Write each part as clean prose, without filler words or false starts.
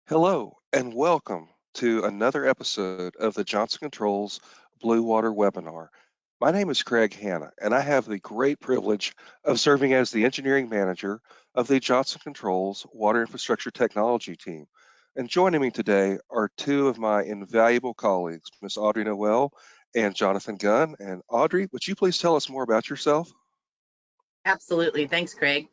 Hello and welcome to another episode of the Johnson Controls Blue Water webinar. My name is Craig Hanna, and I have the great privilege of serving as the engineering manager of the Johnson Controls Water Infrastructure Technology team. And joining me today are two of my invaluable colleagues, Ms. Audrey Noel and Jonathan Gunn. And Audrey, would you please tell us more about yourself? Absolutely. Thanks, Craig.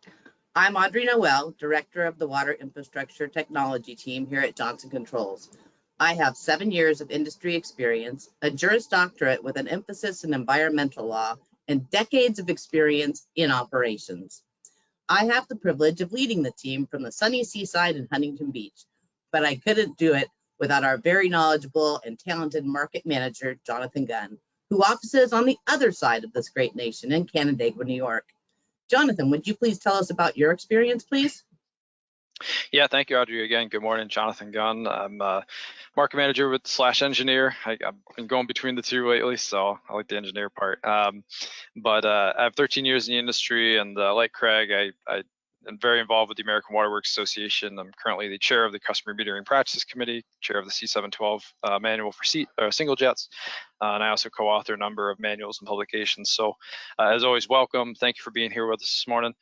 I'm Audrey Noel, Director of the Water Infrastructure Technology team here at Johnson Controls. I have 7 years of industry experience, a Juris Doctorate with an emphasis in environmental law, and decades of experience in operations. I have the privilege of leading the team from the sunny seaside in Huntington Beach, but I couldn't do it without our very knowledgeable and talented market manager, Jonathan Gunn, who offices on the other side of this great nation in Canandaigua, New York. Jonathan, would you please tell us about your experience, please? Yeah, thank you, Audrey. Again, good morning, Jonathan Gunn. I'm a market manager with /engineer. I've been going between the two lately, so I like the engineer part. But I have 13 years in the industry, and like Craig, I am very involved with the American Water Works Association. I'm currently the chair of the Customer Metering Practices Committee, chair of the C712 manual for single jets, and I also co-author a number of manuals and publications. So as always, welcome. Thank you for being here with us this morning.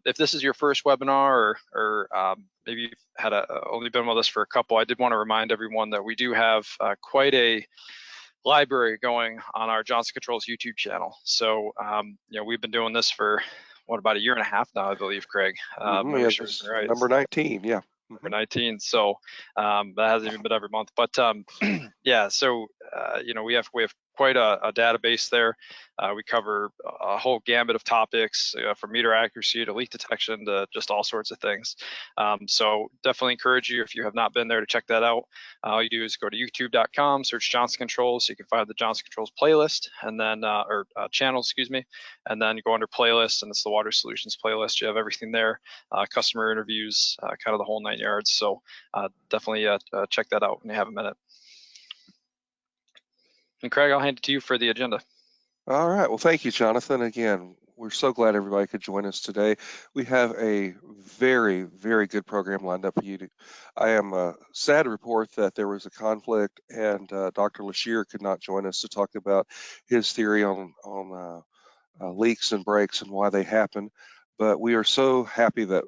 If this is your first webinar or maybe you've had only been with us for a couple, I did want to remind everyone that we do have quite a library going on our Johnson Controls YouTube channel. So we've been doing this for about 1.5 years now, I believe, Craig. Right. Number 19, yeah. Number 19. So that hasn't even been every month, but yeah. So we have quite a database there. We cover a whole gambit of topics, from meter accuracy to leak detection to just all sorts of things. So definitely encourage you, if you have not been there, to check that out. All you do is go to youtube.com, search Johnson Controls. So you can find the Johnson Controls playlist, and then channel, excuse me, and then you go under playlists, and it's the Water Solutions playlist. You have everything there, customer interviews, kind of the whole 9 yards. So definitely check that out when you have a minute. And Craig, I'll hand it to you for the agenda. All right. Well, thank you, Jonathan. Again, we're so glad everybody could join us today. We have a very, very good program lined up for you. I am sad to report that there was a conflict, and Dr. Lashir could not join us to talk about his theory on leaks and breaks and why they happen. But we are so happy that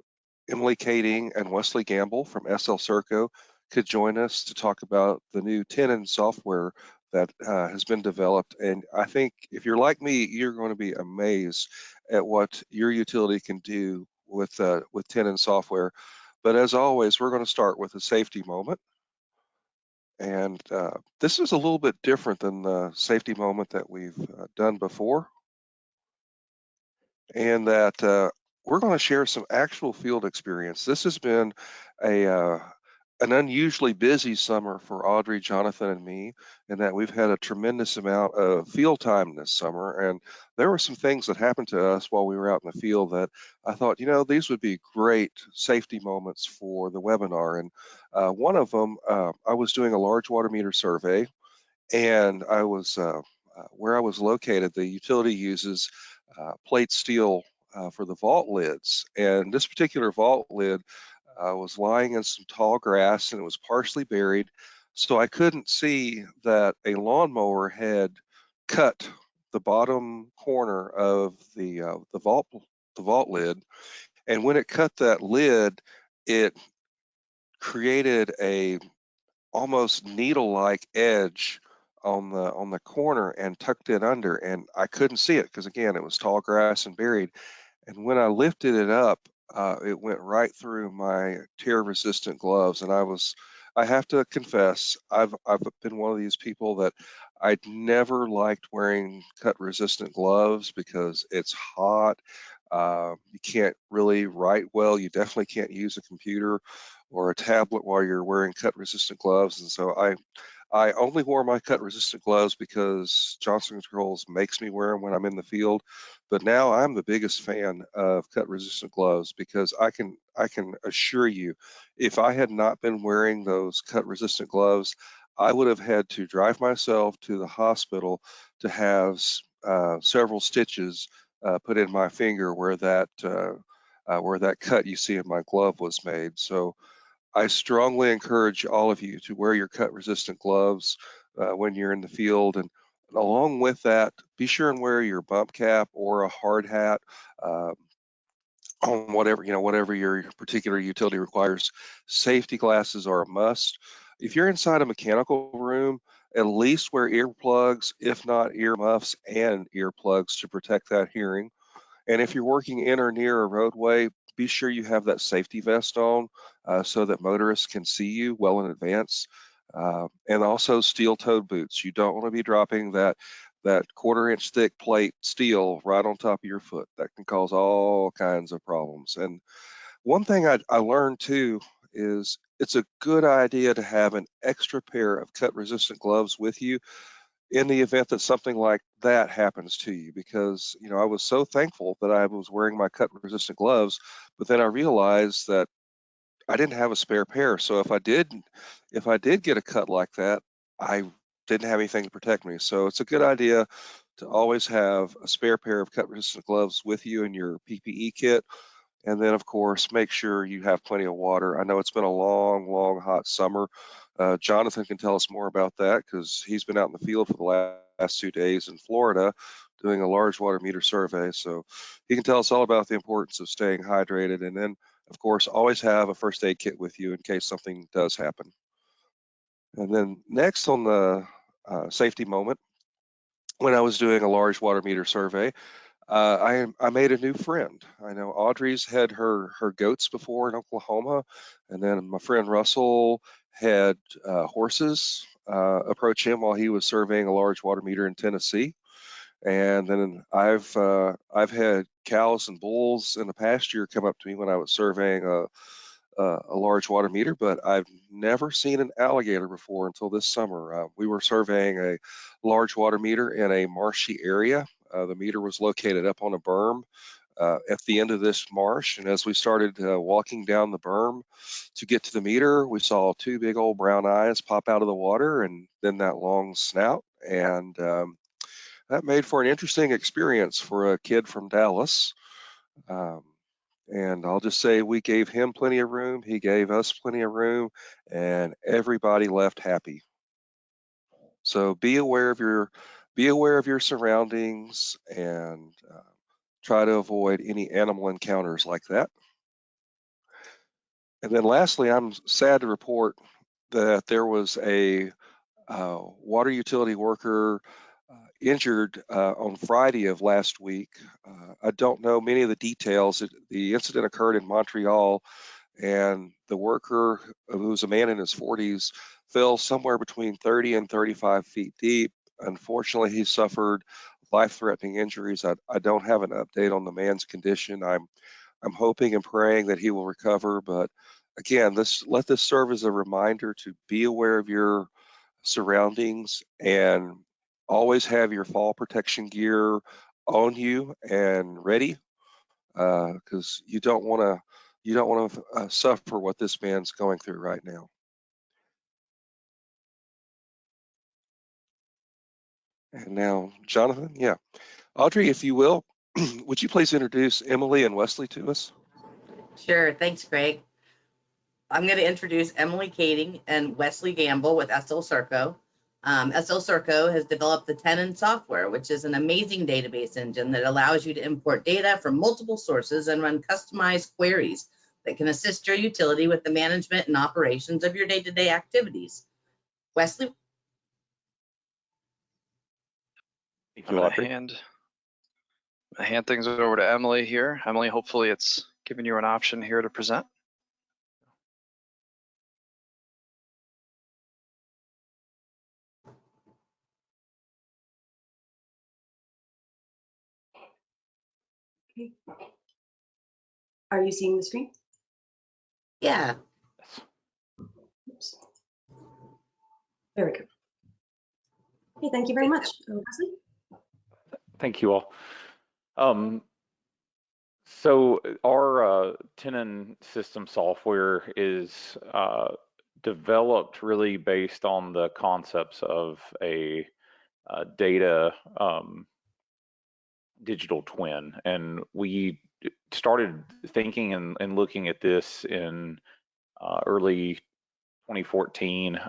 Emily Kading and Wesley Gamble from SL-Serco could join us to talk about the new Tenon software that has been developed. And I think if you're like me, you're going to be amazed at what your utility can do with Tenon software. But as always, we're going to start with a safety moment. And this is a little bit different than the safety moment that we've done before. And that we're going to share some actual field experience. This has been an unusually busy summer for Audrey, Jonathan, and me, in that we've had a tremendous amount of field time this summer. And there were some things that happened to us while we were out in the field that I thought, these would be great safety moments for the webinar. And one of them, I was doing a large water meter survey, and I was where I was located, the utility uses plate steel for the vault lids. And this particular vault lid was lying in some tall grass, and it was partially buried. So I couldn't see that a lawnmower had cut the bottom corner of the vault lid. And when it cut that lid, it created a almost needle-like edge on the corner and tucked it under, and I couldn't see it because, again, it was tall grass and buried. And when I lifted it up, it went right through my tear-resistant gloves. And I have to confess, I've been one of these people that I'd never liked wearing cut-resistant gloves because it's hot. You can't really write well. You definitely can't use a computer or a tablet while you're wearing cut-resistant gloves. And so I only wore my cut-resistant gloves because Johnson Controls makes me wear them when I'm in the field. But now I'm the biggest fan of cut-resistant gloves because I can assure you, if I had not been wearing those cut-resistant gloves, I would have had to drive myself to the hospital to have several stitches put in my finger where that cut you see in my glove was made. So I strongly encourage all of you to wear your cut-resistant gloves when you're in the field, and along with that, be sure and wear your bump cap or a hard hat on whatever your particular utility requires. Safety glasses are a must. If you're inside a mechanical room, at least wear earplugs, if not ear muffs and earplugs to protect that hearing. And if you're working in or near a roadway, be sure you have that safety vest on so that motorists can see you well in advance. And also steel-toed boots. You don't want to be dropping that quarter-inch thick plate steel right on top of your foot. That can cause all kinds of problems. And one thing I learned too is it's a good idea to have an extra pair of cut-resistant gloves with you in the event that something like that happens to you, because I was so thankful that I was wearing my cut resistant gloves, but then I realized that I didn't have a spare pair. So if I did get a cut like that, I didn't have anything to protect me. So it's a good idea to always have a spare pair of cut resistant gloves with you in your PPE kit. And then, of course, make sure you have plenty of water. I know it's been a long, long, hot summer. Jonathan can tell us more about that because he's been out in the field for the last 2 days in Florida doing a large water meter survey. So he can tell us all about the importance of staying hydrated. And then, of course, always have a first aid kit with you in case something does happen. And then next on the safety moment, when I was doing a large water meter survey, I made a new friend. I know Audrey's had her goats before in Oklahoma, and then my friend Russell had horses approach him while he was surveying a large water meter in Tennessee. And then I've had cows and bulls in the past year come up to me when I was surveying a large water meter, but I've never seen an alligator before until this summer. We were surveying a large water meter in a marshy area. The meter was located up on a berm at the end of this marsh, and as we started walking down the berm to get to the meter, we saw two big old brown eyes pop out of the water and then that long snout, and that made for an interesting experience for a kid from Dallas. Um, and I'll just say we gave him plenty of room, he gave us plenty of room, and everybody left happy. So be aware of your surroundings and try to avoid any animal encounters like that. And then lastly, I'm sad to report that there was a water utility worker injured on Friday of last week. I don't know many of the details. The incident occurred in Montreal, and the worker, who was a man in his 40s, fell somewhere between 30 and 35 feet deep. Unfortunately, he suffered life-threatening injuries. I don't have an update on the man's condition. I'm hoping and praying that he will recover, but again, let this serve as a reminder to be aware of your surroundings and always have your fall protection gear on you and ready, because you don't want to suffer what this man's going through right now. And now, Jonathan, yeah, Audrey, if you will, would you please introduce Emily and Wesley to us? Sure. Thanks, Greg. I'm going to introduce Emily Kading and Wesley Gamble with SL-Serco. SL-Serco has developed the Tenon software, which is an amazing database engine that allows you to import data from multiple sources and run customized queries that can assist your utility with the management and operations of your day-to-day activities. Wesley? Thank you, Audrey. I hand things over to Emily here. Emily, hopefully it's giving you an option here to present. Okay. Are you seeing the screen? Yeah. Oops. There we go. Okay, thank you very much. Wesley? Thank you all. So our Tenon system software is developed really based on the concepts of a data digital twin, and we started thinking and looking at this in early 2014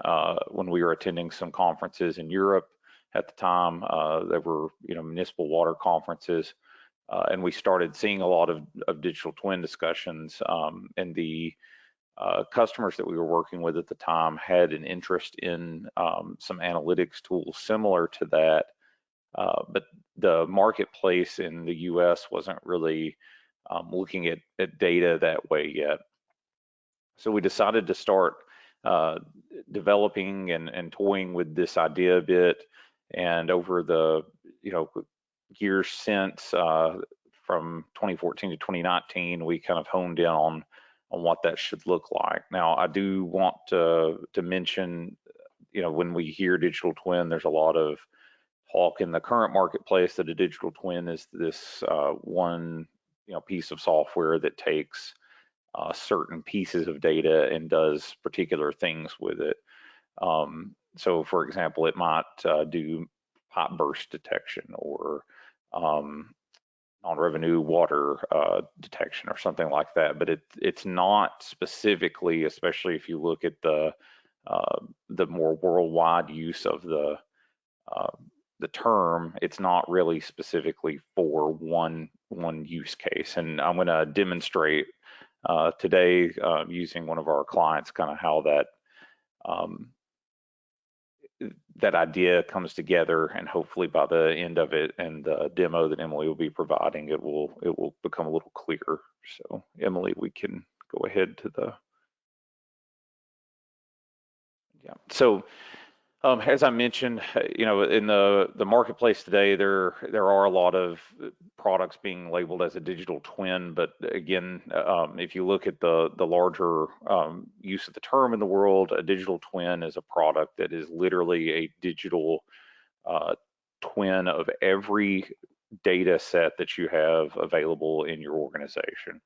when we were attending some conferences in Europe at the time. There were municipal water conferences, and we started seeing a lot of digital twin discussions, and the customers that we were working with at the time had an interest in some analytics tools similar to that, but the marketplace in the US wasn't really looking at data that way yet. So we decided to start developing and toying with this idea a bit, and over the years since, from 2014 to 2019, we kind of honed in on what that should look like. Now, I do want to mention, when we hear digital twin, there's a lot of talk in the current marketplace that a digital twin is this one piece of software that takes certain pieces of data and does particular things with it. So, for example, it might do pipe burst detection or non-revenue water detection or something like that. But it's not specifically, especially if you look at the more worldwide use of the term, it's not really specifically for one use case. And I'm going to demonstrate today using one of our clients kind of how that idea comes together, and hopefully by the end of it and the demo that Emily will be providing, it will become a little clearer. So Emily, we can go ahead to the So as I mentioned, in the marketplace today, there are a lot of products being labeled as a digital twin. But again, if you look at the larger use of the term in the world, a digital twin is a product that is literally a digital twin of every data set that you have available in your organization.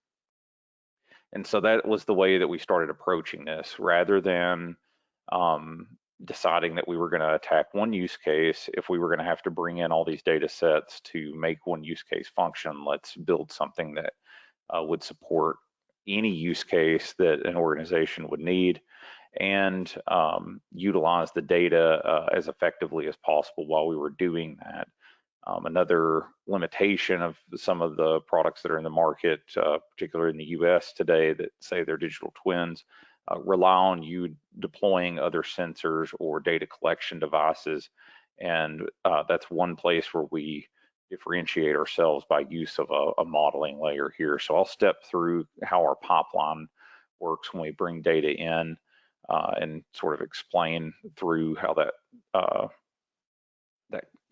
And so that was the way that we started approaching this, rather than deciding that we were going to attack one use case. If we were going to have to bring in all these data sets to make one use case function, let's build something that would support any use case that an organization would need, and utilize the data as effectively as possible while we were doing that. Another limitation of some of the products that are in the market, particularly in the US today, that say they're digital twins, rely on you deploying other sensors or data collection devices. And that's one place where we differentiate ourselves by use of a modeling layer here. So I'll step through how our pipeline works when we bring data in, and sort of explain through how that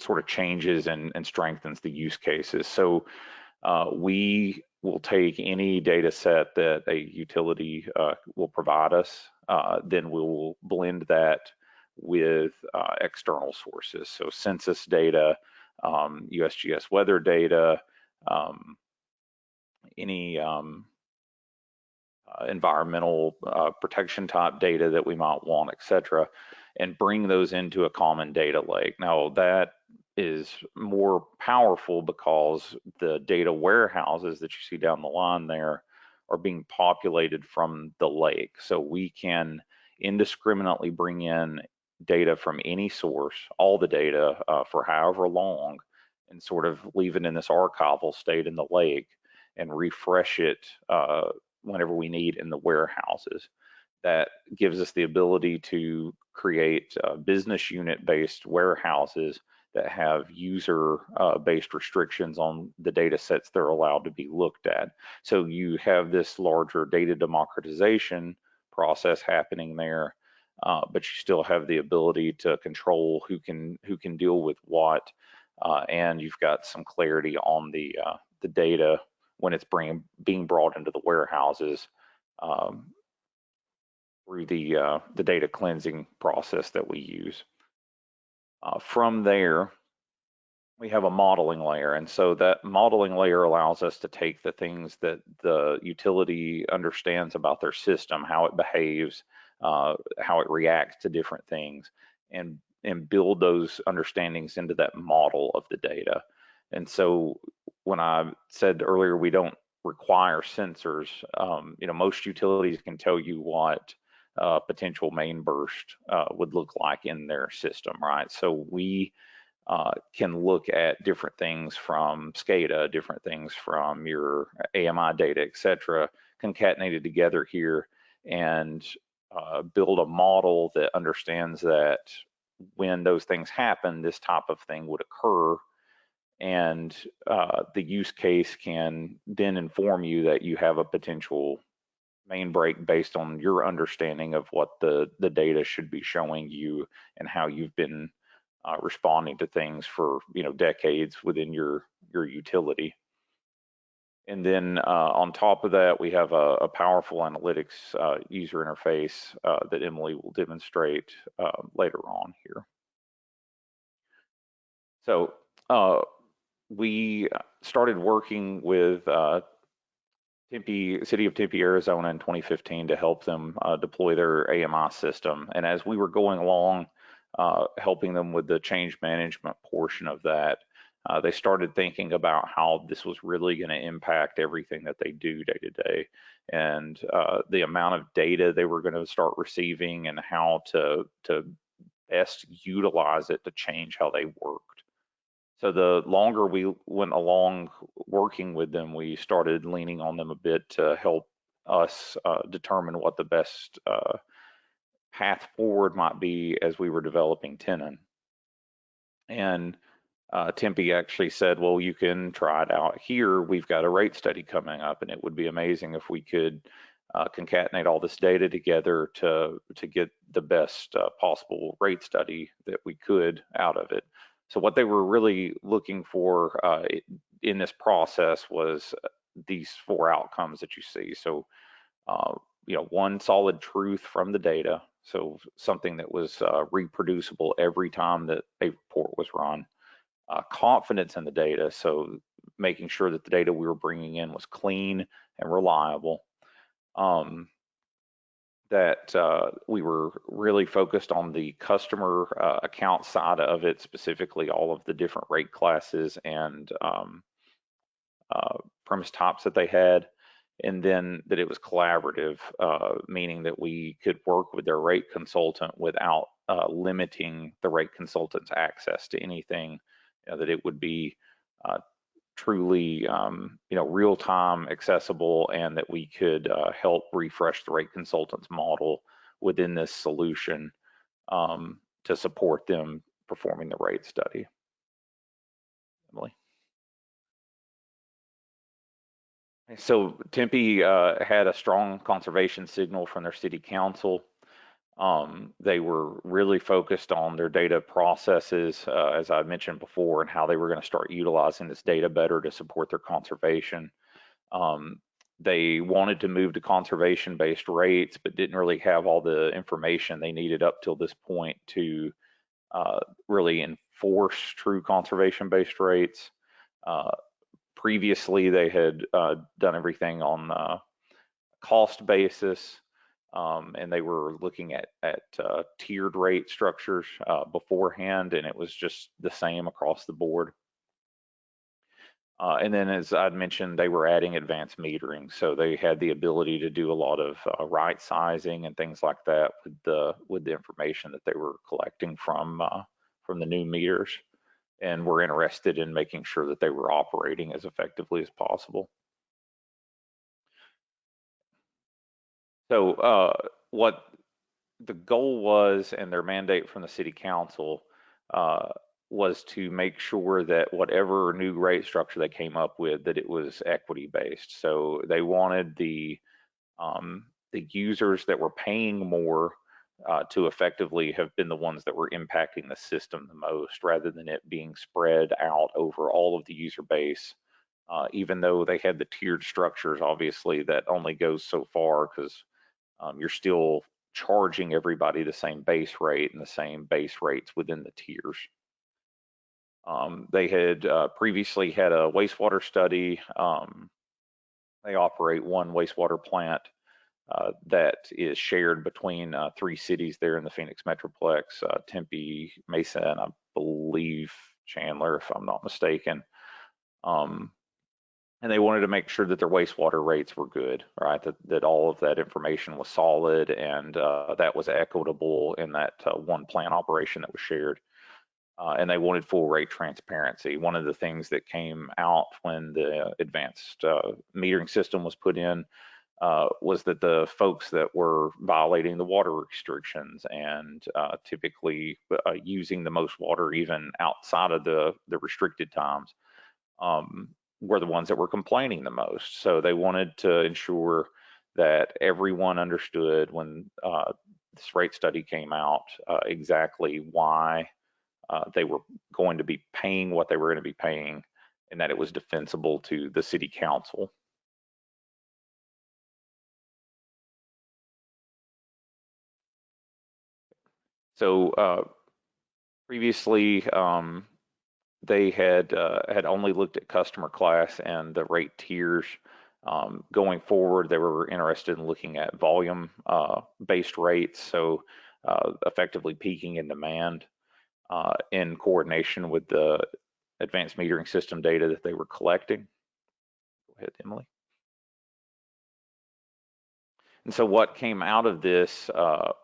sort of changes and strengthens the use cases. So we will take any data set that a utility will provide us, then we'll blend that with external sources. So census data, USGS weather data, any environmental protection type data that we might want, et cetera, and bring those into a common data lake. Now that is more powerful because the data warehouses that you see down the line there are being populated from the lake. So we can indiscriminately bring in data from any source, all the data for however long, and sort of leave it in this archival state in the lake and refresh it whenever we need in the warehouses. That gives us the ability to create business unit based warehouses that have user based restrictions on the data sets they're allowed to be looked at. So you have this larger data democratization process happening there, but you still have the ability to control who can deal with what, and you've got some clarity on the data when it's being brought into the warehouses through the data cleansing process that we use. From there, we have a modeling layer, and so that modeling layer allows us to take the things that the utility understands about their system, how it behaves, how it reacts to different things, and build those understandings into that model of the data. And so when I said earlier we don't require sensors. Most utilities can tell you what potential main burst would look like in their system, right? So we can look at different things from SCADA, different things from your AMI data, et cetera, concatenated together here, and build a model that understands that when those things happen, this type of thing would occur. And the use case can then inform you that you have a potential main break based on your understanding of what the data should be showing you and how you've been responding to things for decades within your utility. And then on top of that, we have a powerful analytics user interface that Emily will demonstrate later on here. So we started working with City of Tempe, Arizona in 2015 to help them deploy their AMI system. And as we were going along, helping them with the change management portion of that, they started thinking about how this was really going to impact everything that they do day to day, and the amount of data they were going to start receiving and how to best utilize it to change how they worked. So the longer we went along working with them, we started leaning on them a bit to help us determine what the best path forward might be as we were developing Tenon. And Tempe actually said, well, you can try it out here. We've got a rate study coming up, and it would be amazing if we could concatenate all this data together to get the best possible rate study that we could out of it. So what they were really looking for in this process was these 4 outcomes that you see. So, one, solid truth from the data. So something that was reproducible every time that a report was run. Confidence in the data. So making sure that the data we were bringing in was clean and reliable. That we were really focused on the customer account side of it, specifically all of the different rate classes and premise types that they had, and then that it was collaborative, meaning that we could work with their rate consultant without limiting the rate consultant's access to anything, that it would be truly real-time accessible, and that we could help refresh the rate consultant's model within this solution to support them performing the rate study. Emily. So Tempe had a strong conservation signal from their city council. They were really focused on their data processes, as I mentioned before, and how they were going to start utilizing this data better to support their conservation. They wanted to move to conservation-based rates, but didn't really have all the information they needed up till this point to really enforce true conservation-based rates. Previously, they had done everything on cost basis. And they were looking at tiered rate structures beforehand, and it was just the same across the board. And then, as I'd mentioned, they were adding advanced metering, so they had the ability to do a lot of right sizing and things like that with the information that they were collecting from the new meters, and were interested in making sure that they were operating as effectively as possible. So what the goal was, and their mandate from the city council was to make sure that whatever new rate structure they came up with, that it was equity based. So they wanted the users that were paying more to effectively have been the ones that were impacting the system the most, rather than it being spread out over all of the user base. Even though they had the tiered structures, obviously that only goes so far, because you're still charging everybody the same base rate and the same base rates within the tiers. They had previously had a wastewater study. They operate one wastewater plant that is shared between 3 cities there in the Phoenix Metroplex, Tempe, Mesa, and I believe Chandler, if I'm not mistaken. and they wanted to make sure that their wastewater rates were good, right? That all of that information was solid and that was equitable in that one plant operation that was shared. And they wanted full rate transparency. One of the things that came out when the advanced metering system was put in was that the folks that were violating the water restrictions and typically using the most water even outside of the restricted times were the ones that were complaining the most. So they wanted to ensure that everyone understood when this rate study came out exactly why they were going to be paying what they were going to be paying, and that it was defensible to the city council. So previously, they had only looked at customer class and the rate tiers. Going forward, they were interested in looking at volume based rates, so effectively peaking in demand in coordination with the advanced metering system data that they were collecting. Go ahead, Emily. And so what came out of this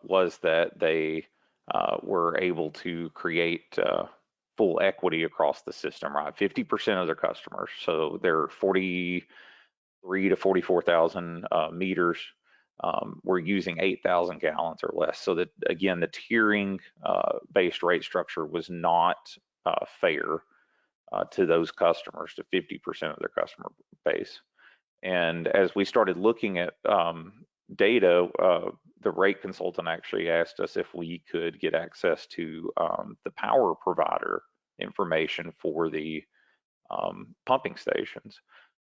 was that they were able to create full equity across the system, right? 50% of their customers, so they're 43 to 44,000 meters, were using 8,000 gallons or less. So that, again, the tiering based rate structure was not fair to those customers, to 50% of their customer base. And as we started looking at data, the rate consultant actually asked us if we could get access to the power provider information for the pumping stations.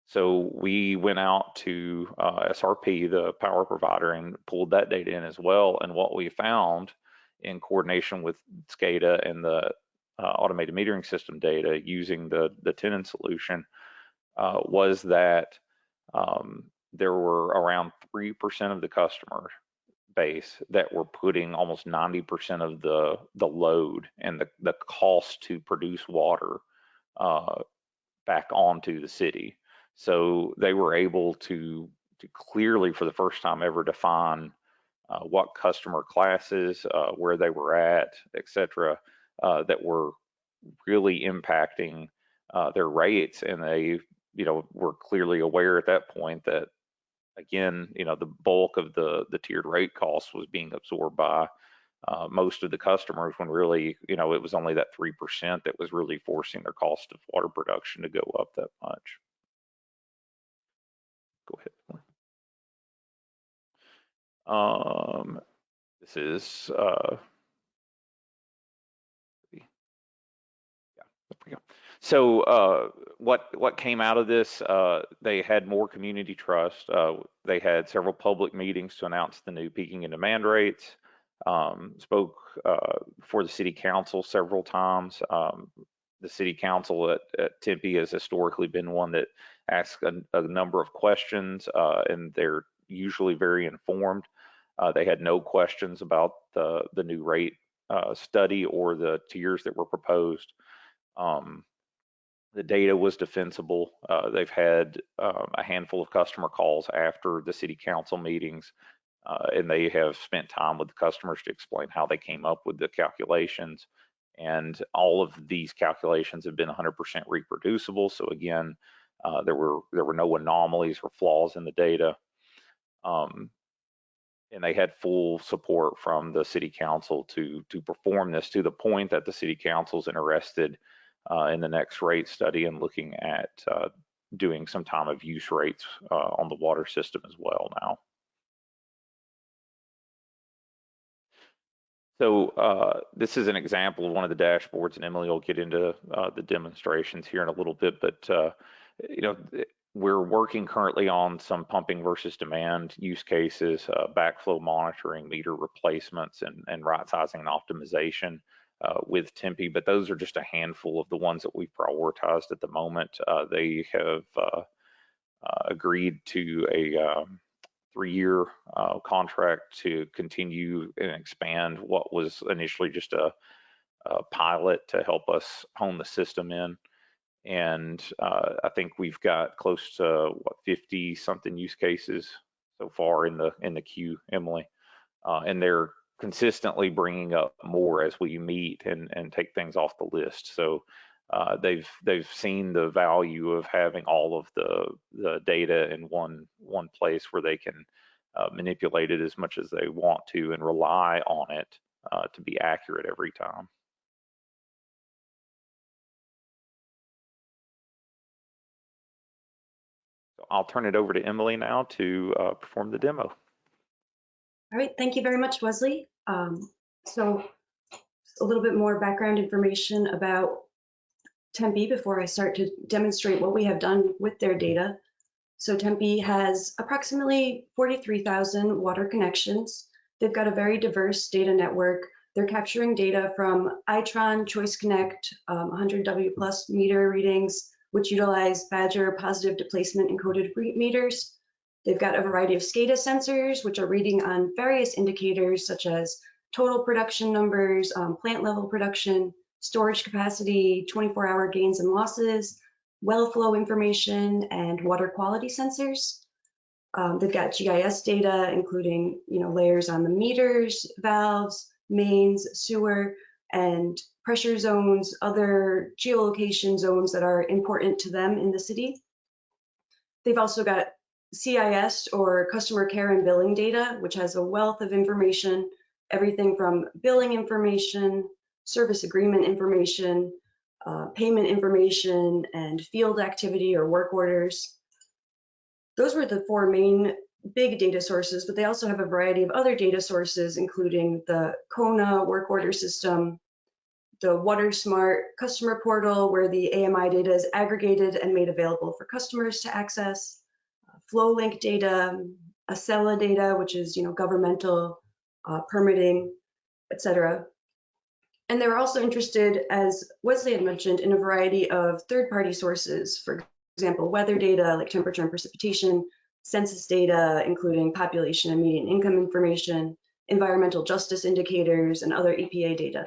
So we went out to SRP, the power provider, and pulled that data in as well. And what we found in coordination with SCADA and the automated metering system data using the Tenon solution was that there were around 3% of the customer base that were putting almost 90% of the load and the cost to produce water back onto the city. So they were able to clearly, for the first time ever, define what customer classes, where they were at, et cetera, that were really impacting their rates. And they, were clearly aware at that point that, again, the bulk of the tiered rate costs was being absorbed by most of the customers, when really, it was only that 3% that was really forcing their cost of water production to go up that much. Go ahead. This is there we go. So what came out of this? They had more community trust. They had several public meetings to announce the new peaking and demand rates. Spoke for the city council several times. The city council at Tempe has historically been one that asks a number of questions, and they're usually very informed. They had no questions about the new rate study or the tiers that were proposed. The data was defensible. They've had a handful of customer calls after the city council meetings, and they have spent time with the customers to explain how they came up with the calculations. And all of these calculations have been 100% reproducible. So again, there were no anomalies or flaws in the data. And they had full support from the city council to perform this, to the point that the city council is interested in the next rate study and looking at doing some time of use rates on the water system as well now. So this is an example of one of the dashboards, and Emily will get into the demonstrations here in a little bit, but we're working currently on some pumping versus demand use cases, backflow monitoring, meter replacements, and right sizing and optimization with Tempe, but those are just a handful of the ones that we've prioritized at the moment. They have agreed to a 3-year contract to continue and expand what was initially just a pilot to help us hone the system in. And I think we've got close to what 50 something use cases so far in the queue, Emily, and they're consistently bringing up more as we meet and take things off the list. So they've seen the value of having all of the data in one place where they can manipulate it as much as they want to and rely on it to be accurate every time. So I'll turn it over to Emily now to perform the demo. All right, thank you very much, Wesley. So a little bit more background information about Tempe before I start to demonstrate what we have done with their data. So Tempe has approximately 43,000 water connections. They've got a very diverse data network. They're capturing data from Itron, Choice Connect, 100W plus meter readings, which utilize Badger positive displacement encoded meters. They've got a variety of SCADA sensors, which are reading on various indicators such as total production numbers, plant level production, storage capacity, 24-hour gains and losses, well flow information, and water quality sensors. They've got GIS data, including layers on the meters, valves, mains, sewer, and pressure zones, other geolocation zones that are important to them in the city. They've also got CIS, or customer care and billing data, which has a wealth of information, everything from billing information, service agreement information, payment information, and field activity or work orders. Those were the four main big data sources, but they also have a variety of other data sources, including the KONA work order system, the WaterSmart customer portal, where the AMI data is aggregated and made available for customers to access, FlowLink data, Acela data, which is governmental permitting, etc. And they were also interested, as Wesley had mentioned, in a variety of third-party sources. For example, weather data like temperature and precipitation, census data, including population and median income information, environmental justice indicators, and other EPA data.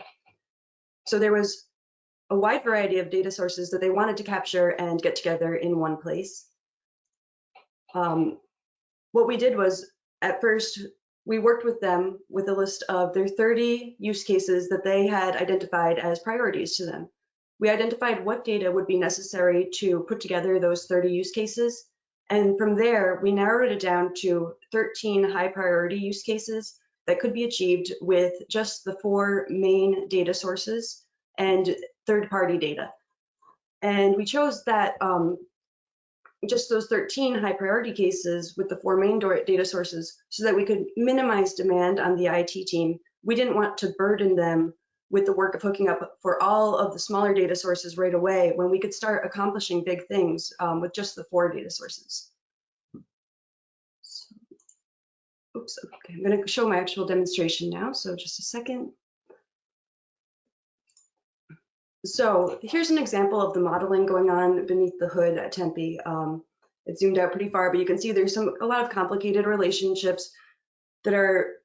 So there was a wide variety of data sources that they wanted to capture and get together in one place. What we did was, at first, we worked with them with a list of their 30 use cases that they had identified as priorities to them. We identified what data would be necessary to put together those 30 use cases. And from there, we narrowed it down to 13 high priority use cases that could be achieved with just the 4 main data sources and third-party data. And we chose that just those 13 high priority cases with the 4 main data sources so that we could minimize demand on the IT team. We didn't want to burden them with the work of hooking up for all of the smaller data sources right away when we could start accomplishing big things with just the 4 data sources. So, oops, okay, I'm going to show my actual demonstration now, so just a second. So here's an example of the modeling going on beneath the hood at Tempe. It's zoomed out pretty far, but you can see there's a lot of complicated relationships that are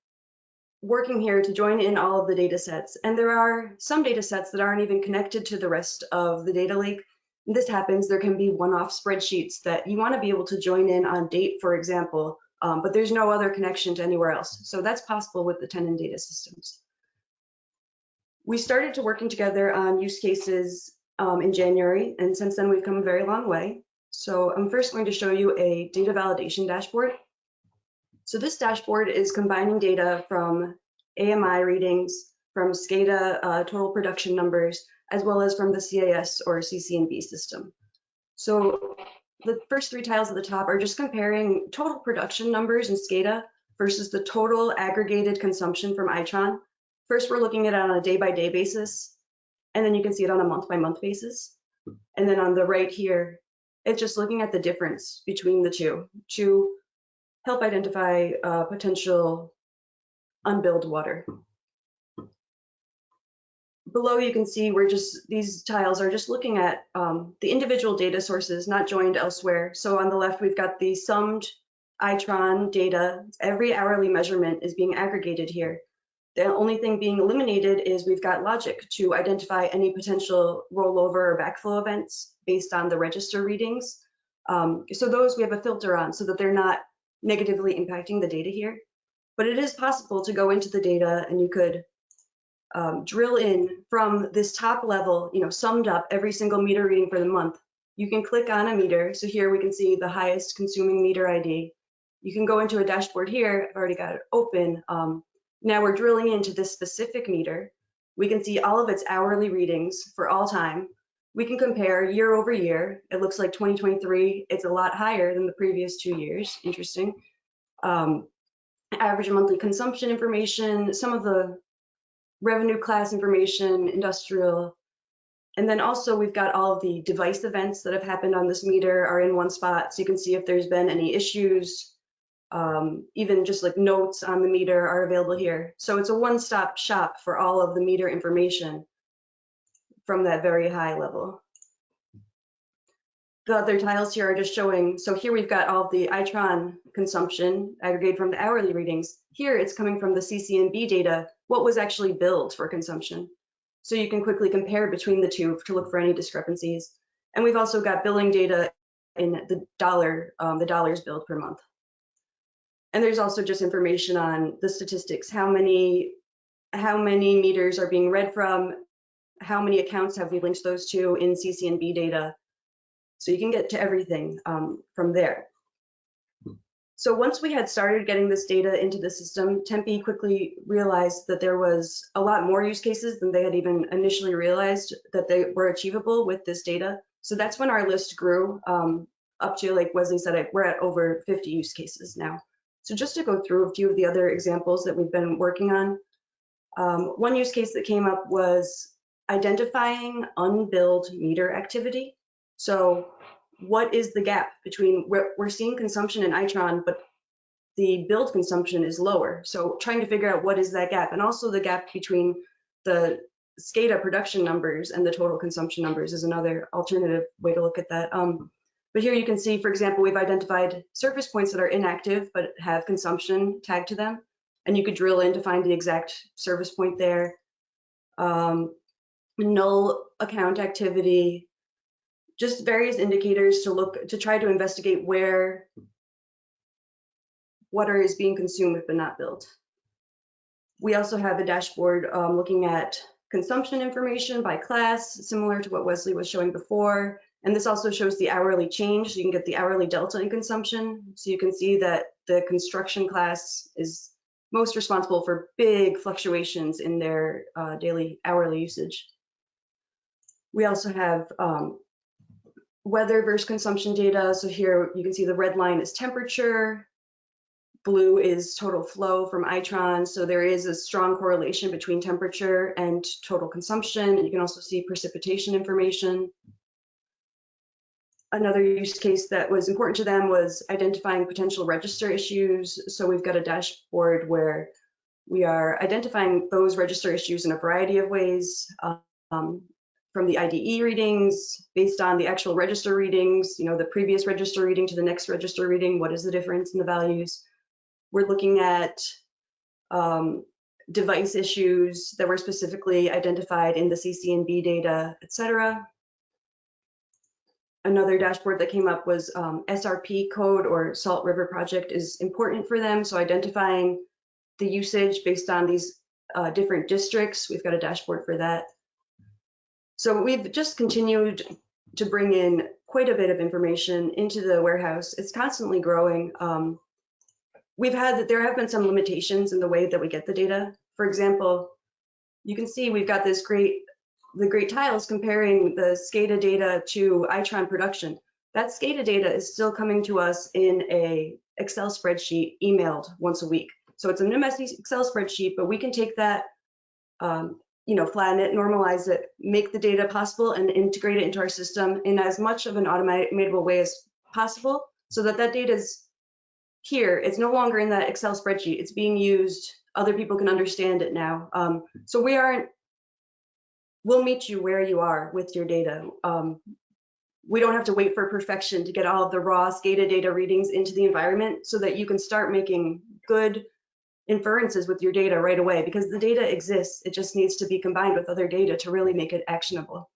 working here to join in all of the data sets. And there are some data sets that aren't even connected to the rest of the data lake. When this happens, there can be one-off spreadsheets that you want to be able to join in on date, for example, but there's no other connection to anywhere else. So that's possible with the Tenon data systems. We started to working together on use cases in January, and since then we've come a very long way. So I'm first going to show you a data validation dashboard. So this dashboard is combining data from AMI readings, from SCADA total production numbers, as well as from the CIS or CC&B system. So the first 3 tiles at the top are just comparing total production numbers in SCADA versus the total aggregated consumption from Itron. First, we're looking at it on a day-by-day basis, and then you can see it on a month-by-month basis. And then on the right here, it's just looking at the difference between the two to help identify potential unbilled water. Below, you can see these tiles are just looking at the individual data sources, not joined elsewhere. So on the left, we've got the summed Itron data. Every hourly measurement is being aggregated here. The only thing being eliminated is we've got logic to identify any potential rollover or backflow events based on the register readings. So those we have a filter on so that they're not negatively impacting the data here. But it is possible to go into the data and you could drill in from this top level, summed up every single meter reading for the month. You can click on a meter. So here we can see the highest consuming meter ID. You can go into a dashboard here. I've already got it open. Now we're drilling into this specific meter. We can see all of its hourly readings for all time. We can compare year over year. It looks like 2023, it's a lot higher than the previous 2 years. Interesting. Average monthly consumption information, some of the revenue class information, industrial. And then also we've got all of the device events that have happened on this meter are in one spot. So you can see if there's been any issues. Even just like notes on the meter are available here. So it's a one-stop shop for all of the meter information from that very high level. The other tiles here are just showing, so here we've got all of the Itron consumption aggregated from the hourly readings. Here it's coming from the CCNB data, what was actually billed for consumption. So you can quickly compare between the two to look for any discrepancies. And we've also got billing data in the dollars billed per month. And there's also just information on the statistics, how many meters are being read from, how many accounts have we linked those to in CCNB data. So you can get to everything from there. So once we had started getting this data into the system, Tempe quickly realized that there was a lot more use cases than they had even initially realized that they were achievable with this data. So that's when our list grew up to, like Wesley said, we're at over 50 use cases now. So just to go through a few of the other examples that we've been working on, one use case that came up was identifying unbilled meter activity. So what is the gap between where we're seeing consumption in Itron, but the billed consumption is lower? So trying to figure out what is that gap, and also the gap between the SCADA production numbers and the total consumption numbers is another alternative way to look at that. But here you can see, for example, we've identified surface points that are inactive but have consumption tagged to them. And you could drill in to find the exact service point there. Null account activity, just various indicators to try to investigate where water is being consumed but not billed. We also have a dashboard looking at consumption information by class, similar to what Wesley was showing before. And this also shows the hourly change, so you can get the hourly delta in consumption. So you can see that the construction class is most responsible for big fluctuations in their daily hourly usage. We also have weather versus consumption data. So here you can see the red line is temperature, blue is total flow from Itron. So there is a strong correlation between temperature and total consumption. You can also see precipitation information. Another use case that was important to them was identifying potential register issues. So we've got a dashboard where we are identifying those register issues in a variety of ways, from the IDE readings, based on the actual register readings, the previous register reading to the next register reading, what is the difference in the values? We're looking at device issues that were specifically identified in the CCNB data, et cetera. Another dashboard that came up was SRP code, or Salt River Project, is important for them. So identifying the usage based on these different districts, we've got a dashboard for that. So we've just continued to bring in quite a bit of information into the warehouse. It's constantly growing. There have been some limitations in the way that we get the data. For example, you can see we've got the great tiles comparing the SCADA data to Itron production. That SCADA data is still coming to us in a Excel spreadsheet emailed once a week. So it's a messy Excel spreadsheet, but we can take that, flatten it, normalize it, make the data possible, and integrate it into our system in as much of an automatable way as possible, so that data is here. It's no longer in that Excel spreadsheet. It's being used. Other people can understand it now. So we'll meet you where you are with your data. We don't have to wait for perfection to get all of the raw SCADA data readings into the environment, so that you can start making good inferences with your data right away, because the data exists. It just needs to be combined with other data to really make it actionable.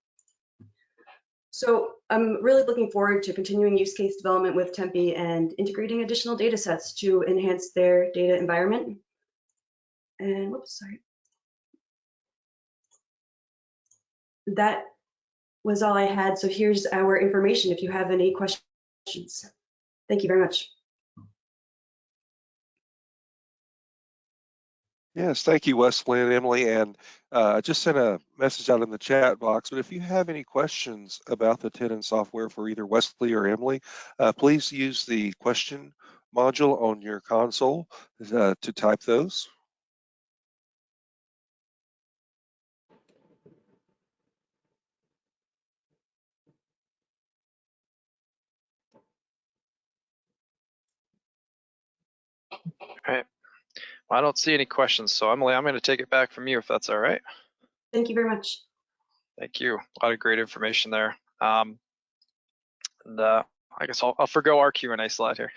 So I'm really looking forward to continuing use case development with Tempe and integrating additional data sets to enhance their data environment. And whoops, sorry. That was all I had. So here's our information if you have any questions. Thank you very much. Yes, thank you, Wesley and Emily. And I just sent a message out in the chat box, but if you have any questions about the Tenon software for either Wesley or Emily, please use the question module on your console to type those. All right. Well, I don't see any questions, so Emily, I'm going to take it back from you if that's all right. Thank you very much. Thank you. A lot of great information there. And I guess I'll forgo our Q&A slide here.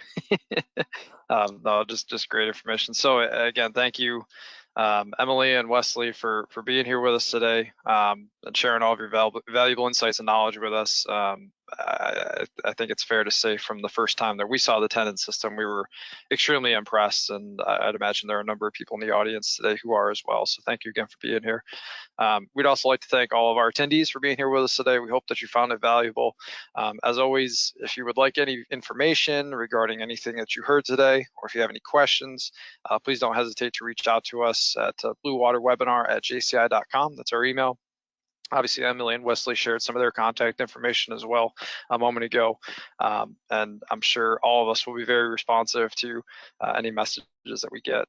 No, just great information. So again, thank you, Emily and Wesley, for being here with us today and sharing all of your valuable insights and knowledge with us. I think it's fair to say from the first time that we saw the Tenon system, we were extremely impressed, and I'd imagine there are a number of people in the audience today who are as well. So thank you again for being here. We'd also like to thank all of our attendees for being here with us today. We hope that you found it valuable. As always, if you would like any information regarding anything that you heard today, or if you have any questions, please don't hesitate to reach out to us at bluewaterwebinar@jci.com. That's our email. Obviously, Emily and Wesley shared some of their contact information as well a moment ago, and I'm sure all of us will be very responsive to any messages that we get.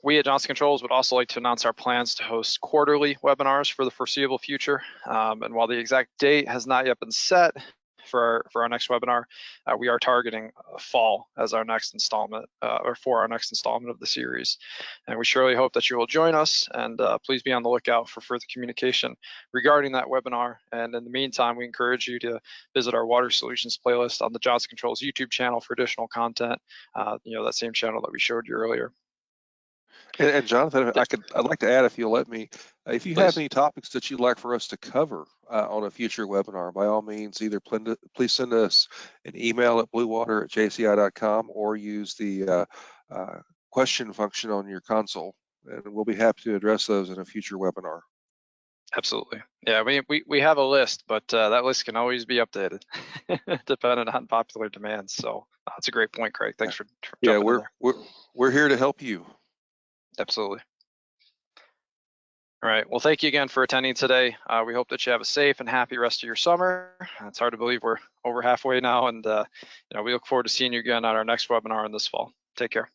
We at Johnson Controls would also like to announce our plans to host quarterly webinars for the foreseeable future. And while the exact date has not yet been set for our next webinar, we are targeting fall as our next installment, or for our next installment of the series. And we surely hope that you will join us, and please be on the lookout for further communication regarding that webinar. And in the meantime, we encourage you to visit our Water Solutions playlist on the Johnson Controls YouTube channel for additional content, that same channel that we showed you earlier. And Jonathan, I'd like to add, if you'll let me, if you Please. have any topics that you'd like for us to cover on a future webinar, by all means, either please send us an email at bluewater@jci.com or use the question function on your console, and we'll be happy to address those in a future webinar. Absolutely. Yeah, we have a list, but that list can always be updated depending on popular demand. So that's a great point, Craig. Thanks for jumping in there. We're here to help you. Absolutely. All right. Well, thank you again for attending today. We hope that you have a safe and happy rest of your summer. It's hard to believe we're over halfway now, and we look forward to seeing you again on our next webinar in this fall. Take care.